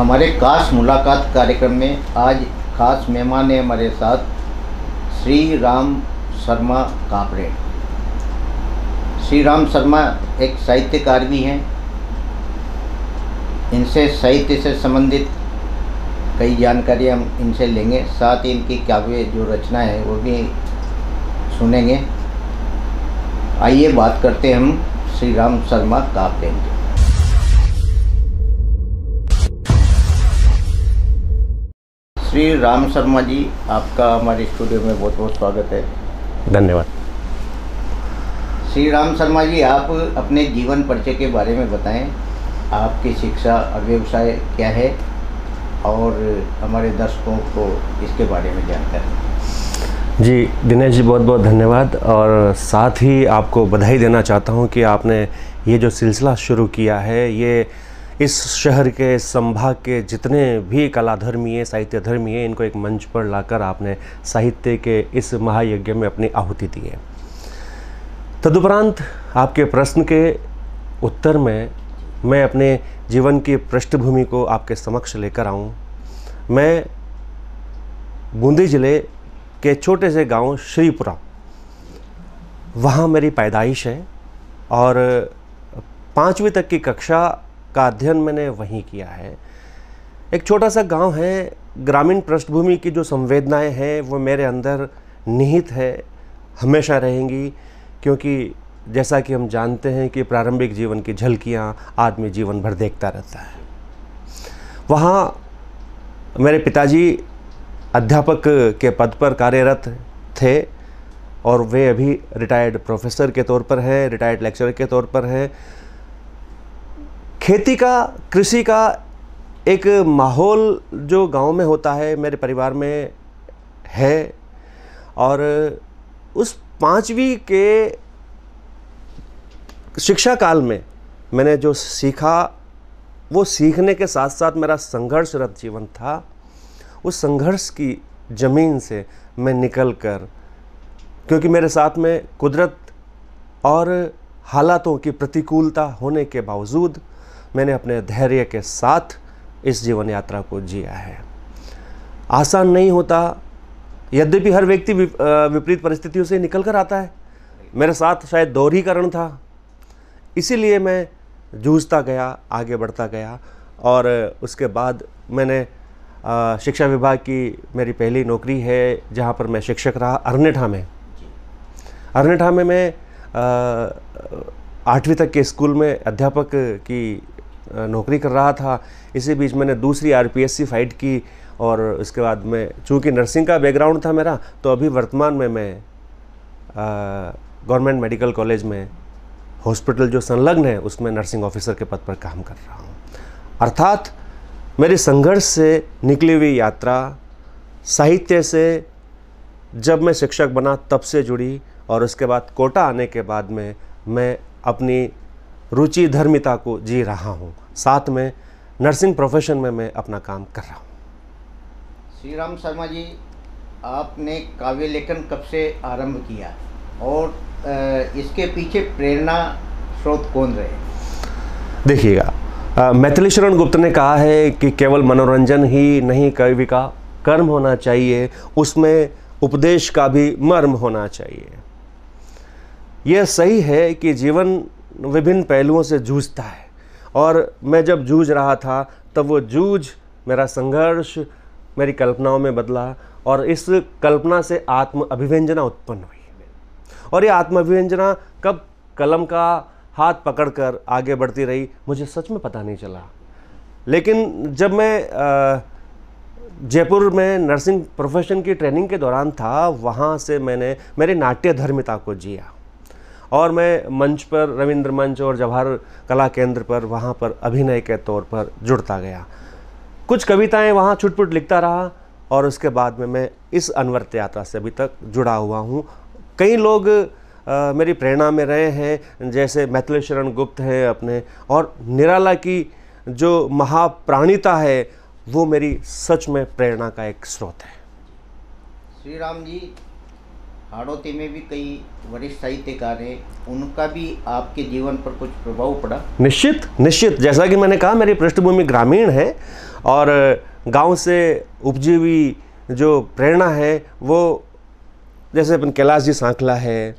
हमारे खास मुलाकात कार्यक्रम में आज खास मेहमान है हमारे साथ श्री राम शर्मा कापरे। श्री राम शर्मा एक साहित्यकार भी हैं। इनसे साहित्य से संबंधित कई जानकारी हम इनसे लेंगे, साथ ही इनकी काव्य जो रचना है वो भी सुनेंगे। आइए बात करते हैं हम श्री राम शर्मा कापरे। श्री राम शर्मा जी, आपका हमारे स्टूडियो में बहुत बहुत स्वागत है। धन्यवाद। श्री राम शर्मा जी, आप अपने जीवन परिचय के बारे में बताएं। आपकी शिक्षा और व्यवसाय क्या है और हमारे दर्शकों को इसके बारे में जानकारी। जी दिनेश जी, बहुत बहुत धन्यवाद। और साथ ही आपको बधाई देना चाहता हूं कि आपने ये जो सिलसिला शुरू किया है, ये इस शहर के संभाग के जितने भी कलाधर्मी है, साहित्य धर्मी है, इनको एक मंच पर लाकर आपने साहित्य के इस महायज्ञ में अपनी आहुति दी है। तदुपरांत आपके प्रश्न के उत्तर में मैं अपने जीवन की पृष्ठभूमि को आपके समक्ष लेकर आऊं। मैं बूंदी ज़िले के छोटे से गांव श्रीपुरा, वहाँ मेरी पैदाइश है और 5वीं तक की कक्षा का अध्ययन मैंने वहीं किया है। एक छोटा सा गांव है, ग्रामीण पृष्ठभूमि की जो संवेदनाएं हैं वो मेरे अंदर निहित है, हमेशा रहेंगी, क्योंकि जैसा कि हम जानते हैं कि प्रारंभिक जीवन की झलकियां आदमी जीवन भर देखता रहता है। वहाँ मेरे पिताजी अध्यापक के पद पर कार्यरत थे और वे अभी रिटायर्ड प्रोफेसर के तौर पर हैं, रिटायर्ड लेक्चरर के तौर पर हैं। खेती का, कृषि का एक माहौल जो गांव में होता है मेरे परिवार में है। और उस 5वीं के शिक्षा काल में मैंने जो सीखा, वो सीखने के साथ साथ मेरा संघर्षरत जीवन था। उस संघर्ष की ज़मीन से मैं निकल कर, क्योंकि मेरे साथ में कुदरत और हालातों की प्रतिकूलता होने के बावजूद मैंने अपने धैर्य के साथ इस जीवन यात्रा को जिया है। आसान नहीं होता, यद्यपि हर व्यक्ति विपरीत परिस्थितियों से निकल कर आता है। मेरे साथ शायद दोहरीकरण था, इसीलिए मैं जूझता गया, आगे बढ़ता गया। और उसके बाद मैंने शिक्षा विभाग की मेरी पहली नौकरी है, जहाँ पर मैं शिक्षक रहा अरनेठा में। अरनेठा में मैं 8वीं तक के स्कूल में अध्यापक की नौकरी कर रहा था। इसी बीच मैंने दूसरी RPSC फाइट की और उसके बाद में, चूँकि नर्सिंग का बैकग्राउंड था मेरा, तो अभी वर्तमान में मैं गवर्नमेंट मेडिकल कॉलेज में हॉस्पिटल जो संलग्न है उसमें नर्सिंग ऑफिसर के पद पर काम कर रहा हूँ। अर्थात मेरे संघर्ष से निकली हुई यात्रा साहित्य से जब मैं शिक्षक बना तब से जुड़ी, और उसके बाद कोटा आने के बाद में मैं अपनी रुचि धर्मिता को जी रहा हूँ। साथ में नर्सिंग प्रोफेशन में मैं अपना काम कर रहा हूँ। श्री राम शर्मा जी, आपने काव्य लेखन कब से आरंभ किया और इसके पीछे प्रेरणा स्रोत कौन रहे? देखिएगा, मैथिली शरण गुप्त ने कहा है कि केवल मनोरंजन ही नहीं कवि का कर्म होना चाहिए, उसमें उपदेश का भी मर्म होना चाहिए। यह सही है कि जीवन विभिन्न पहलुओं से जूझता है, और मैं जब जूझ रहा था तब वो जूझ, मेरा संघर्ष मेरी कल्पनाओं में बदला, और इस कल्पना से आत्म अभिव्यंजना उत्पन्न हुई। और ये आत्म अभिव्यंजना कब कलम का हाथ पकड़कर आगे बढ़ती रही, मुझे सच में पता नहीं चला। लेकिन जब मैं जयपुर में नर्सिंग प्रोफेशन की ट्रेनिंग के दौरान था, वहाँ से मैंने मेरी नाट्य धर्मिता को जिया और मैं मंच पर, रविंद्र मंच और जवाहर कला केंद्र पर, वहाँ पर अभिनय के तौर पर जुड़ता गया। कुछ कविताएं वहाँ छुटपुट लिखता रहा और उसके बाद में मैं इस अनवरत यात्रा से अभी तक जुड़ा हुआ हूँ। कई लोग मेरी प्रेरणा में रहे हैं, जैसे मैथिली शरण गुप्त है अपने, और निराला की जो महाप्राणिता है वो मेरी सच में प्रेरणा का एक स्रोत है। श्री राम जी, हाड़ौती में भी कई वरिष्ठ साहित्यकार हैं, उनका भी आपके जीवन पर कुछ प्रभाव पड़ा? निश्चित निश्चित, जैसा कि मैंने कहा मेरी पृष्ठभूमि ग्रामीण है और गांव से उपजी हुई जो प्रेरणा है वो, जैसे अपन कैलाश जी सांकला है,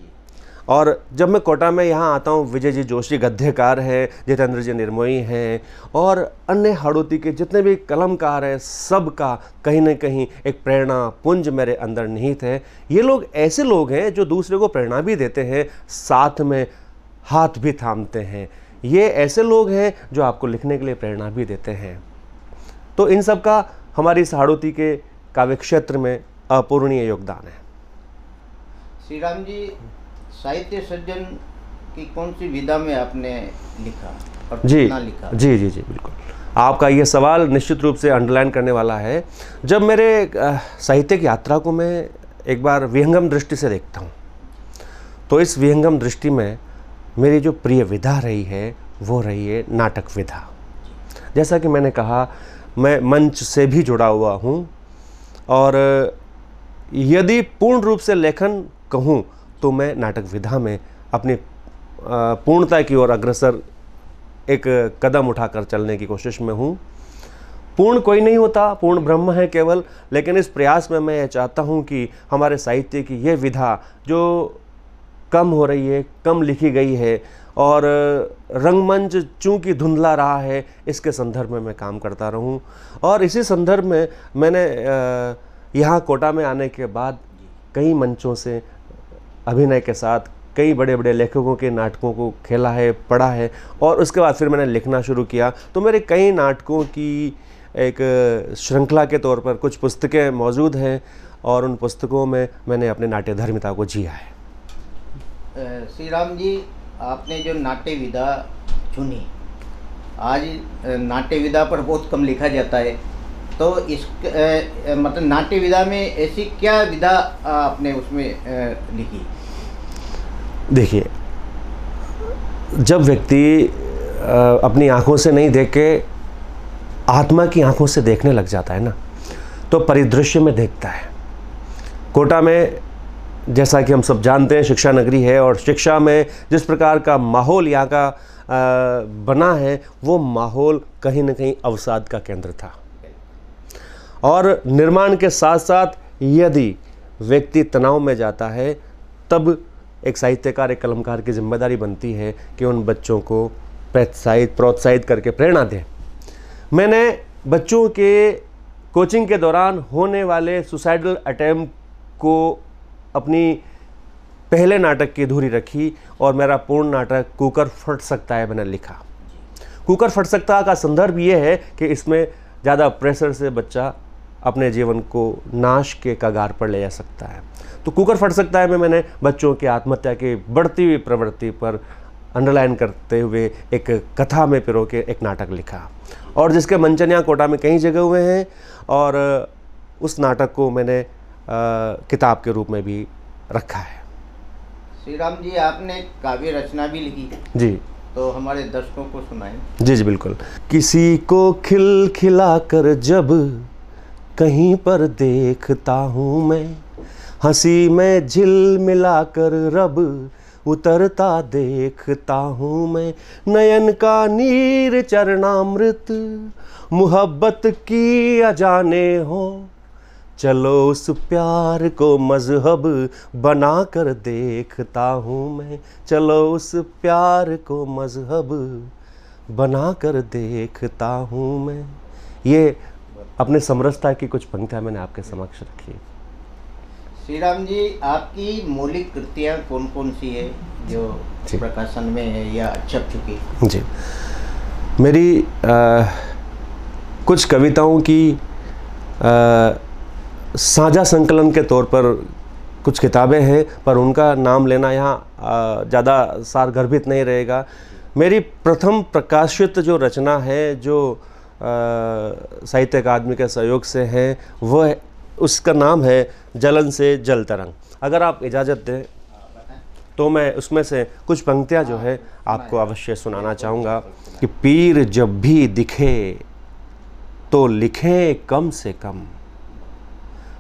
और जब मैं कोटा में यहाँ आता हूँ विजय जी जोशी गद्यकार है, जितेंद्र जी निर्मोही हैं, और अन्य हाड़ौती के जितने भी कलमकार हैं, सबका कहीं न कहीं एक प्रेरणा पुंज मेरे अंदर निहित है। ये लोग ऐसे लोग हैं जो दूसरे को प्रेरणा भी देते हैं, साथ में हाथ भी थामते हैं। ये ऐसे लोग हैं जो आपको लिखने के लिए प्रेरणा भी देते हैं। तो इन सब का हमारी इस हाड़ौती के काव्य क्षेत्र में अपूर्णीय योगदान है। श्री राम जी, साहित्य सृजन की कौन सी विधा में आपने लिखा और कितना लिखा? जी जी जी बिल्कुल, आपका ये सवाल निश्चित रूप से अंडरलाइन करने वाला है। जब मेरे साहित्यिक यात्रा को मैं एक बार विहंगम दृष्टि से देखता हूँ, तो इस विहंगम दृष्टि में मेरी जो प्रिय विधा रही है वो रही है नाटक विधा। जैसा कि मैंने कहा, मैं मंच से भी जुड़ा हुआ हूँ, और यदि पूर्ण रूप से लेखन कहूँ तो मैं नाटक विधा में अपनी पूर्णता की ओर अग्रसर एक कदम उठाकर चलने की कोशिश में हूँ। पूर्ण कोई नहीं होता, पूर्ण ब्रह्म है केवल, लेकिन इस प्रयास में मैं ये चाहता हूँ कि हमारे साहित्य की ये विधा जो कम हो रही है, कम लिखी गई है, और रंगमंच चूँकि धुंधला रहा है, इसके संदर्भ में मैं काम करता रहूँ। और इसी संदर्भ में मैंने यहाँ कोटा में आने के बाद कई मंचों से अभिनय के साथ कई बड़े बड़े लेखकों के नाटकों को खेला है, पढ़ा है, और उसके बाद फिर मैंने लिखना शुरू किया। तो मेरे कई नाटकों की एक श्रृंखला के तौर पर कुछ पुस्तकें मौजूद हैं, और उन पुस्तकों में मैंने अपने नाट्य धर्मिता को जिया है। श्री राम जी, आपने जो नाट्य विधा चुनी, आज नाट्य विधा पर बहुत कम लिखा जाता है, तो इस मतलब नाट्य विधा में ऐसी क्या विधा आपने उसमें लिखी? देखिए, जब व्यक्ति अपनी आँखों से नहीं देख के आत्मा की आँखों से देखने लग जाता है ना, तो परिदृश्य में देखता है। कोटा में जैसा कि हम सब जानते हैं शिक्षा नगरी है, और शिक्षा में जिस प्रकार का माहौल यहाँ का बना है, वो माहौल कहीं न कहीं अवसाद का केंद्र था। और निर्माण के साथ साथ यदि व्यक्ति तनाव में जाता है, तब एक साहित्यकार, एक कलमकार की जिम्मेदारी बनती है कि उन बच्चों को प्रोत्साहित करके प्रेरणा दें। मैंने बच्चों के कोचिंग के दौरान होने वाले सुसाइडल अटैम्प्ट को अपनी पहले नाटक की अधूरी रखी, और मेरा पूर्ण नाटक कुकर फट सकता है मैंने लिखा। कुकर फट सकता का संदर्भ ये है कि इसमें ज़्यादा प्रेशर से बच्चा अपने जीवन को नाश के कगार पर ले जा सकता है। तो कुकर फट सकता है में मैंने बच्चों की आत्महत्या की बढ़ती हुई प्रवृत्ति पर अंडरलाइन करते हुए एक कथा में पिरो के एक नाटक लिखा, और जिसके मंचन यहाँ कोटा में कई जगह हुए हैं, और उस नाटक को मैंने किताब के रूप में भी रखा है। श्री राम जी, आपने काव्य रचना भी लिखी जी, तो हमारे दर्शकों को सुनाएं। जी जी बिल्कुल। किसी को खिला कर जब कहीं पर देखता हूँ मैं, हंसी में झिल मिलाकर रब उतरता देखता हूँ मैं। नयन का नीर चरणामृत मुहब्बत की अजाने हो, चलो उस प्यार को मजहब बना कर देखता हूँ मैं। चलो उस प्यार को मजहब बना कर देखता हूँ मैं। ये अपने समरसता की कुछ पंक्तियाँ मैंने आपके समक्ष रखी। श्री राम जी, आपकी मौलिक कृतियाँ कौन कौन सी है जो प्रकाशन में है या छप चुकी? जी, मेरी कुछ कविताओं की साझा संकलन के तौर पर कुछ किताबें हैं, पर उनका नाम लेना यहाँ ज़्यादा सारगर्भित नहीं रहेगा। मेरी प्रथम प्रकाशित जो रचना है, जो साहित्य अकादमी के सहयोग से है, वह उसका नाम है जलन से जल तरंग। अगर आप इजाज़त दें तो मैं उसमें से कुछ पंक्तियाँ जो है आपको अवश्य सुनाना चाहूँगा कि पीर जब भी दिखे तो लिखें कम से कम,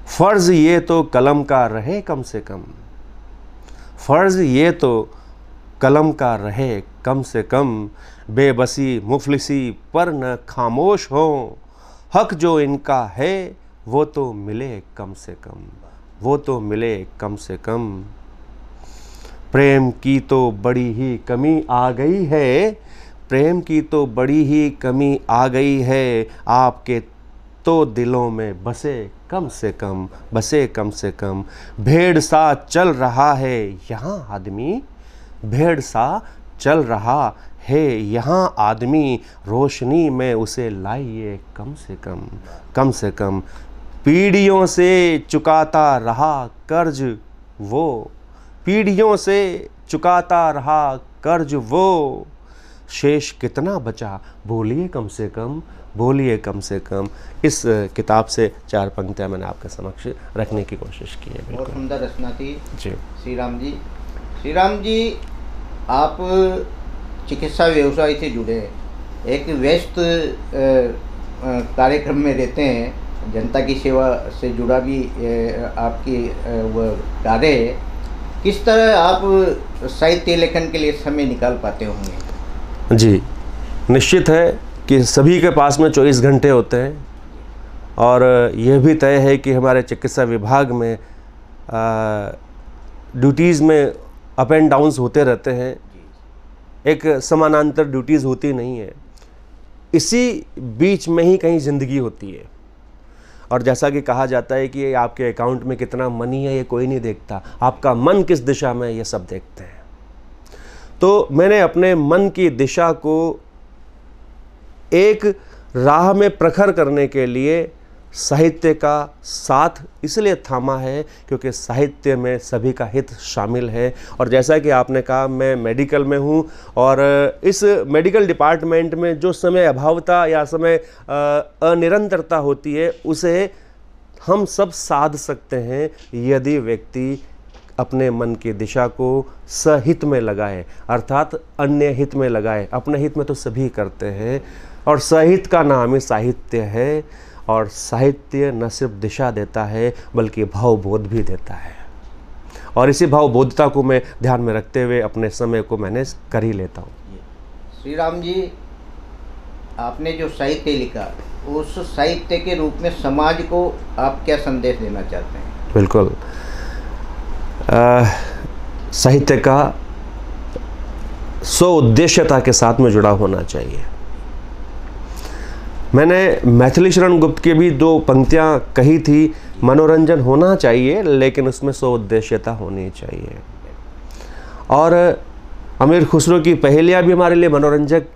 फ़र्ज़ ये तो कलम का रहे कम से कम, फ़र्ज़ ये तो कलम का रहे कम से कम, बेबसी मुफलिसी पर न खामोश हो, हक जो इनका है वो तो मिले कम से कम, वो तो मिले कम से कम। प्रेम की तो बड़ी ही कमी आ गई है, प्रेम की तो बड़ी ही कमी आ गई है, आपके तो दिलों में बसे कम से कम, बसे कम से कम। भेड़ सा चल रहा है यहाँ आदमी, भेड़ सा चल रहा है यहाँ आदमी, रोशनी में उसे लाइए कम से कम, कम से कम। पीढ़ियों से चुकाता रहा कर्ज वो, पीढ़ियों से चुकाता रहा कर्ज वो, शेष कितना बचा बोलिए कम से कम, बोलिए कम से कम। इस किताब से 4 पंक्तियाँ मैंने आपके समक्ष रखने की कोशिश की है। बहुत सुंदर रचना थी जी। श्री राम जी। श्री राम जी, आप चिकित्सा व्यवसाय से जुड़े एक व्यस्त कार्यक्रम में रहते हैं, जनता की सेवा से जुड़ा भी आपकी वह कार्य है। किस तरह आप साहित्य लेखन के लिए समय निकाल पाते होंगे? जी, निश्चित है कि सभी के पास में 24 घंटे होते हैं और यह भी तय है कि हमारे चिकित्सा विभाग में ड्यूटीज़ में अप एंड डाउन्स होते रहते हैं, एक समानांतर ड्यूटीज़ होती नहीं है। इसी बीच में ही कहीं ज़िंदगी होती है। और जैसा कि कहा जाता है कि आपके अकाउंट में कितना मनी है ये कोई नहीं देखता, आपका मन किस दिशा में ये सब देखते हैं। तो मैंने अपने मन की दिशा को एक राह में प्रखर करने के लिए साहित्य का साथ इसलिए थामा है क्योंकि साहित्य में सभी का हित शामिल है। और जैसा कि आपने कहा, मैं मेडिकल में हूँ और इस मेडिकल डिपार्टमेंट में जो समय अभावता या समय अनिरंतरता होती है उसे हम सब साध सकते हैं यदि व्यक्ति अपने मन की दिशा को सहित में लगाए, अर्थात अन्य हित में लगाए। अपने हित में तो सभी करते हैं और सहित का नाम ही साहित्य है। और साहित्य न सिर्फ दिशा देता है बल्कि भावबोध भी देता है। और इसी भावबोधता को मैं ध्यान में रखते हुए अपने समय को मैनेज कर ही लेता हूँ। श्री राम जी, आपने जो साहित्य लिखा उस साहित्य के रूप में समाज को आप क्या संदेश देना चाहते हैं? बिल्कुल, साहित्य का स्व उद्देश्यता के साथ में जुड़ा होना चाहिए। मैंने मैथिली शरण गुप्त की भी 2 पंक्तियाँ कही थी, मनोरंजन होना चाहिए लेकिन उसमें स्व उद्देश्यता होनी चाहिए। और अमीर खुसरो की पहेलियाँ भी हमारे लिए मनोरंजक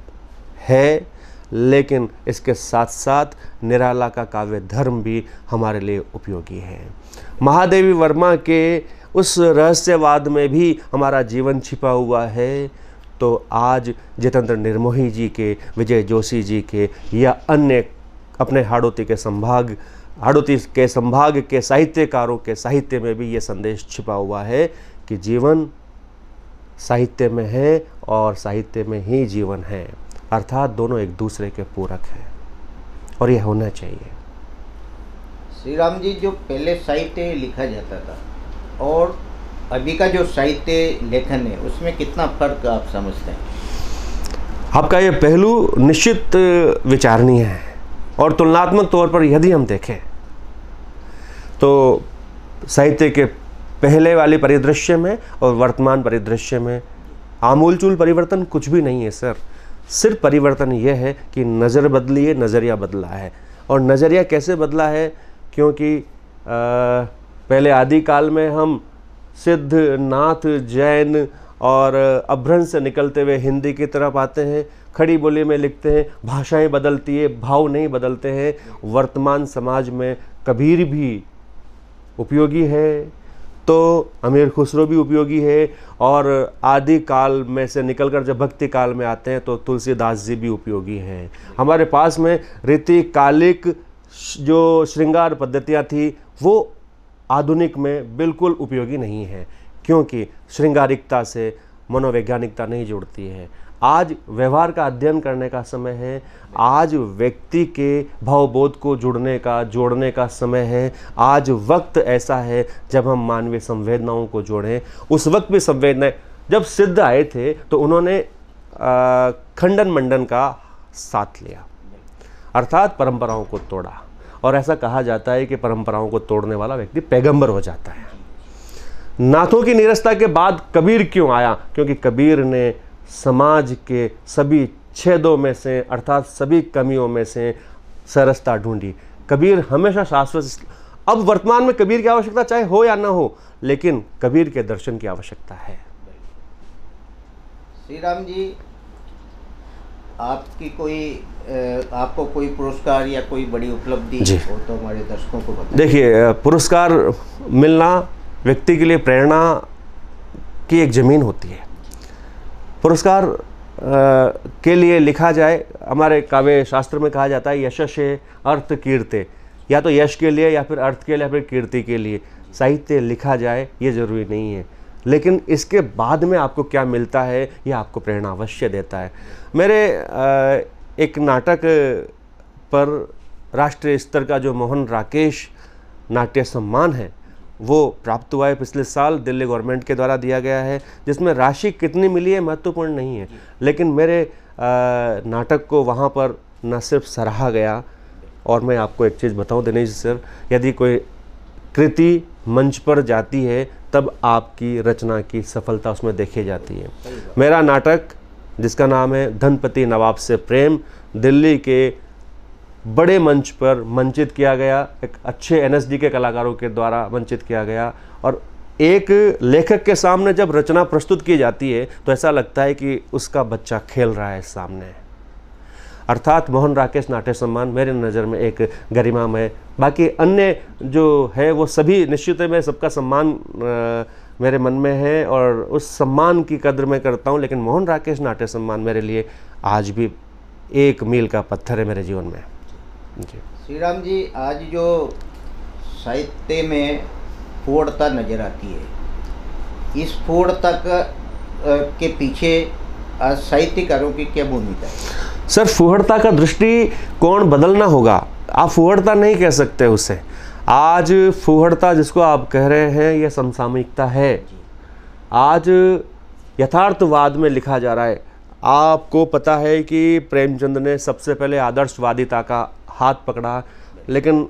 है, लेकिन इसके साथ साथ निराला का काव्य धर्म भी हमारे लिए उपयोगी है। महादेवी वर्मा के उस रहस्यवाद में भी हमारा जीवन छिपा हुआ है। तो आज जितेंद्र निर्मोही जी के, विजय जोशी जी के या अन्य अपने हाड़ौती के संभाग के साहित्यकारों के साहित्य में भी ये संदेश छिपा हुआ है कि जीवन साहित्य में है और साहित्य में ही जीवन है, अर्थात दोनों एक दूसरे के पूरक हैं और ये होना चाहिए। श्री राम जी, जो पहले साहित्य लिखा जाता था और अभी का जो साहित्य लेखन है उसमें कितना फर्क आप समझते हैं? आपका ये पहलू निश्चित विचारणीय है और तुलनात्मक तौर पर यदि हम देखें तो साहित्य के पहले वाले परिदृश्य में और वर्तमान परिदृश्य में आमूलचूल परिवर्तन कुछ भी नहीं है सर। सिर्फ परिवर्तन यह है कि नज़र बदली है, नज़रिया बदला है। और नज़रिया कैसे बदला है? क्योंकि पहले आदिकाल में हम सिद्ध, नाथ, जैन और अभ्रंश से निकलते हुए हिंदी की तरफ आते हैं, खड़ी बोली में लिखते हैं, भाषाएं बदलती है, भाव नहीं बदलते हैं। वर्तमान समाज में कबीर भी उपयोगी है तो अमीर खुसरो भी उपयोगी है और आदि काल में से निकलकर जब भक्ति काल में आते हैं तो तुलसीदास जी भी उपयोगी हैं। हमारे पास में रीतिकालिक जो श्रृंगार पद्धतियाँ थी वो आधुनिक में बिल्कुल उपयोगी नहीं है क्योंकि श्रृंगारिकता से मनोवैज्ञानिकता नहीं जुड़ती है। आज व्यवहार का अध्ययन करने का समय है, आज व्यक्ति के भावबोध को जोड़ने का समय है। आज वक्त ऐसा है जब हम मानवीय संवेदनाओं को जोड़ें। उस वक्त भी संवेदनाएं, जब सिद्ध आए थे तो उन्होंने खंडन मंडन का साथ लिया, अर्थात परंपराओं को तोड़ा। और ऐसा कहा जाता है कि परंपराओं को तोड़ने वाला व्यक्ति पैगंबर हो जाता है। नाथों की नीरसता के बाद कबीर क्यों आया? क्योंकि कबीर ने समाज के सभी छेदों में से अर्थात सभी कमियों में से सरसता ढूंढी। कबीर हमेशा शाश्वत। अब वर्तमान में कबीर की आवश्यकता चाहे हो या ना हो, लेकिन कबीर के दर्शन की आवश्यकता है। श्री राम जी, आपकी आपको कोई पुरस्कार या कोई बड़ी उपलब्धि हो तो हमारे दर्शकों को बताएं। देखिए, पुरस्कार मिलना व्यक्ति के लिए प्रेरणा की एक ज़मीन होती है। पुरस्कार के लिए लिखा जाए, हमारे काव्य शास्त्र में कहा जाता है यशस्े अर्थ कीर्ते, या तो यश के लिए या फिर अर्थ के लिए या फिर कीर्ति के लिए साहित्य लिखा जाए, ये ज़रूरी नहीं है। लेकिन इसके बाद में आपको क्या मिलता है ये आपको प्रेरणा अवश्य देता है। मेरे एक नाटक पर राष्ट्रीय स्तर का जो मोहन राकेश नाट्य सम्मान है वो प्राप्त हुआ है पिछले साल, दिल्ली गवर्नमेंट के द्वारा दिया गया है, जिसमें राशि कितनी मिली है महत्वपूर्ण नहीं है, लेकिन मेरे नाटक को वहाँ पर न सिर्फ सराहा गया। और मैं आपको एक चीज़ बताऊं दिनेश सर, यदि कोई कृति मंच पर जाती है तब आपकी रचना की सफलता उसमें देखी जाती है। मेरा नाटक जिसका नाम है धनपति नवाब से प्रेम, दिल्ली के बड़े मंच पर मंचित किया गया, एक अच्छे एनएसडी के कलाकारों के द्वारा मंचित किया गया। और एक लेखक के सामने जब रचना प्रस्तुत की जाती है तो ऐसा लगता है कि उसका बच्चा खेल रहा है सामने। अर्थात मोहन राकेश नाट्य सम्मान मेरे नज़र में एक गरिमामय, बाकी अन्य जो है वो सभी निश्चित है, मैं सबका सम्मान मेरे मन में है और उस सम्मान की कद्र मैं करता हूँ, लेकिन मोहन राकेश नाट्य सम्मान मेरे लिए आज भी एक मील का पत्थर है मेरे जीवन में। जी श्री राम जी, आज जो साहित्य में फूहड़ता नज़र आती है, इस फूहड़ता के पीछे आज साहित्यकारों की क्या भूमिका है? सर, फूहड़ता का दृष्टिकोण बदलना होगा। आप फूहड़ता नहीं कह सकते उसे। आज फूहड़ता जिसको आप कह रहे हैं यह समसामयिकता है। आज यथार्थवाद में लिखा जा रहा है। आपको पता है कि प्रेमचंद ने सबसे पहले आदर्शवादिता का हाथ पकड़ा, लेकिन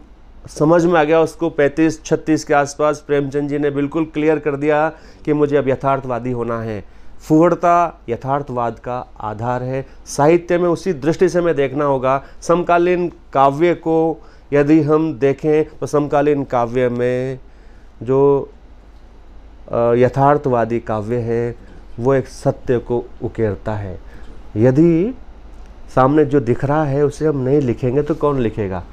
समझ में आ गया उसको 35-36 के आसपास प्रेमचंद जी ने बिल्कुल क्लियर कर दिया कि मुझे अब यथार्थवादी होना है। फूहड़ता यथार्थवाद का आधार है। साहित्य में उसी दृष्टि से हमें देखना होगा। समकालीन काव्य को यदि हम देखें तो समकालीन काव्य में जो यथार्थवादी काव्य है वो एक सत्य को उकेरता है। यदि सामने जो दिख रहा है उसे हम नहीं लिखेंगे तो कौन लिखेगा?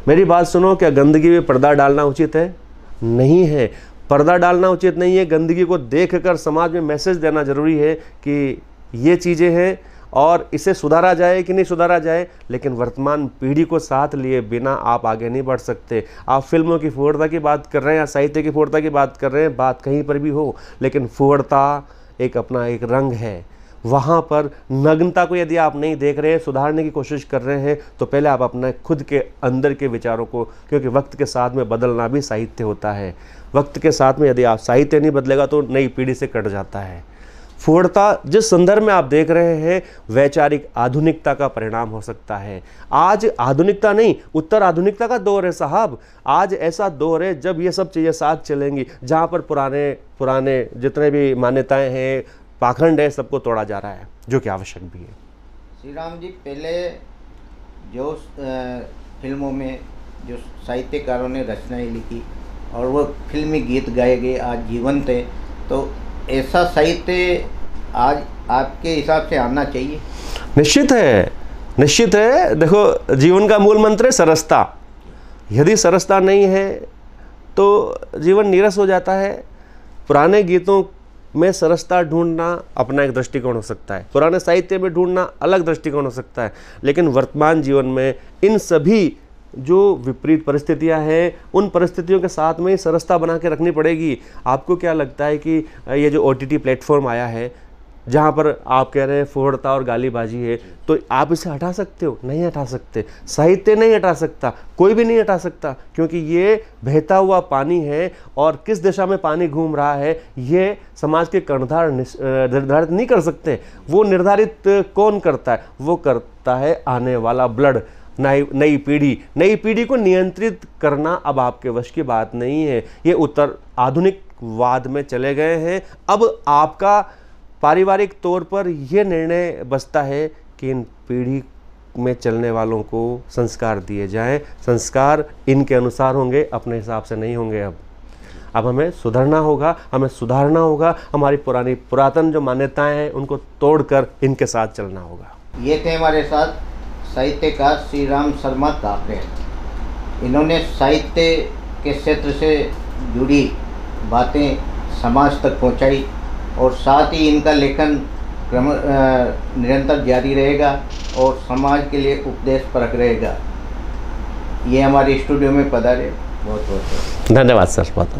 मेरी बात सुनो, क्या गंदगी में पर्दा डालना उचित है? नहीं है। पर्दा डालना उचित नहीं है। गंदगी को देखकर समाज में मैसेज देना जरूरी है कि ये चीज़ें हैं और इसे सुधारा जाए कि नहीं सुधारा जाए, लेकिन वर्तमान पीढ़ी को साथ लिए बिना आप आगे नहीं बढ़ सकते। आप फिल्मों की फूहड़ता की बात कर रहे हैं या साहित्य की फूहड़ता की बात कर रहे हैं, बात कहीं पर भी हो, लेकिन फूहड़ता एक अपना एक रंग है। वहाँ पर नग्नता को यदि आप नहीं देख रहे हैं, सुधारने की कोशिश कर रहे हैं, तो पहले आप अपने खुद के अंदर के विचारों को, क्योंकि वक्त के साथ में बदलना भी साहित्य होता है। वक्त के साथ में यदि आप साहित्य नहीं बदलेगा तो नई पीढ़ी से कट जाता है। फूहड़ता जिस संदर्भ में आप देख रहे हैं वैचारिक आधुनिकता का परिणाम हो सकता है। आज आधुनिकता नहीं, उत्तर आधुनिकता का दौर है साहब। आज ऐसा दौर है जब ये सब चीज़ें साथ चलेंगी, जहाँ पर पुराने जितने भी मान्यताएं हैं, पाखंड है, सबको तोड़ा जा रहा है, जो कि आवश्यक भी है। श्री राम जी, पहले जो फिल्मों में जो साहित्यकारों ने रचनाएं लिखी और वो फिल्मी गीत गाए गए आज जीवंत है, तो ऐसा साहित्य आज आपके हिसाब से आना चाहिए? निश्चित है, निश्चित है। देखो, जीवन का मूल मंत्र है सरसता। यदि सरसता नहीं है तो जीवन नीरस हो जाता है। पुराने गीतों में सरसता ढूंढना अपना एक दृष्टिकोण हो सकता है, पुराने साहित्य में ढूंढना अलग दृष्टिकोण हो सकता है, लेकिन वर्तमान जीवन में इन सभी जो विपरीत परिस्थितियां हैं उन परिस्थितियों के साथ में ही सरसता बना के रखनी पड़ेगी। आपको क्या लगता है कि ये जो OTT प्लेटफॉर्म आया है जहाँ पर आप कह रहे हैं फूहड़ता और गालीबाजी है, तो आप इसे हटा सकते हो? नहीं हटा सकते। साहित्य नहीं हटा सकता, कोई भी नहीं हटा सकता, क्योंकि ये बहता हुआ पानी है और किस दिशा में पानी घूम रहा है ये समाज के कर्णधार निर्धारित नहीं कर सकते। वो निर्धारित कौन करता है? वो करता है आने वाला ब्लड। नई पीढ़ी को नियंत्रित करना अब आपके वश की बात नहीं है। ये उत्तर आधुनिकवाद में चले गए हैं। अब आपका पारिवारिक तौर पर यह निर्णय बचता है कि इन पीढ़ी में चलने वालों को संस्कार दिए जाएं। संस्कार इनके अनुसार होंगे, अपने हिसाब से नहीं होंगे। अब हमें सुधरना होगा, हमें सुधारना होगा। हमारी पुरातन जो मान्यताएं हैं उनको तोड़कर इनके साथ चलना होगा। ये थे हमारे साथ साहित्यकार श्री राम शर्मा कापरे। इन्होंने साहित्य के क्षेत्र से जुड़ी बातें समाज तक पहुंचाई और साथ ही इनका लेखन निरंतर जारी रहेगा और समाज के लिए उपदेशपरक रहेगा। ये हमारे स्टूडियो में पधारे। बहुत बहुत धन्यवाद सर। बहुत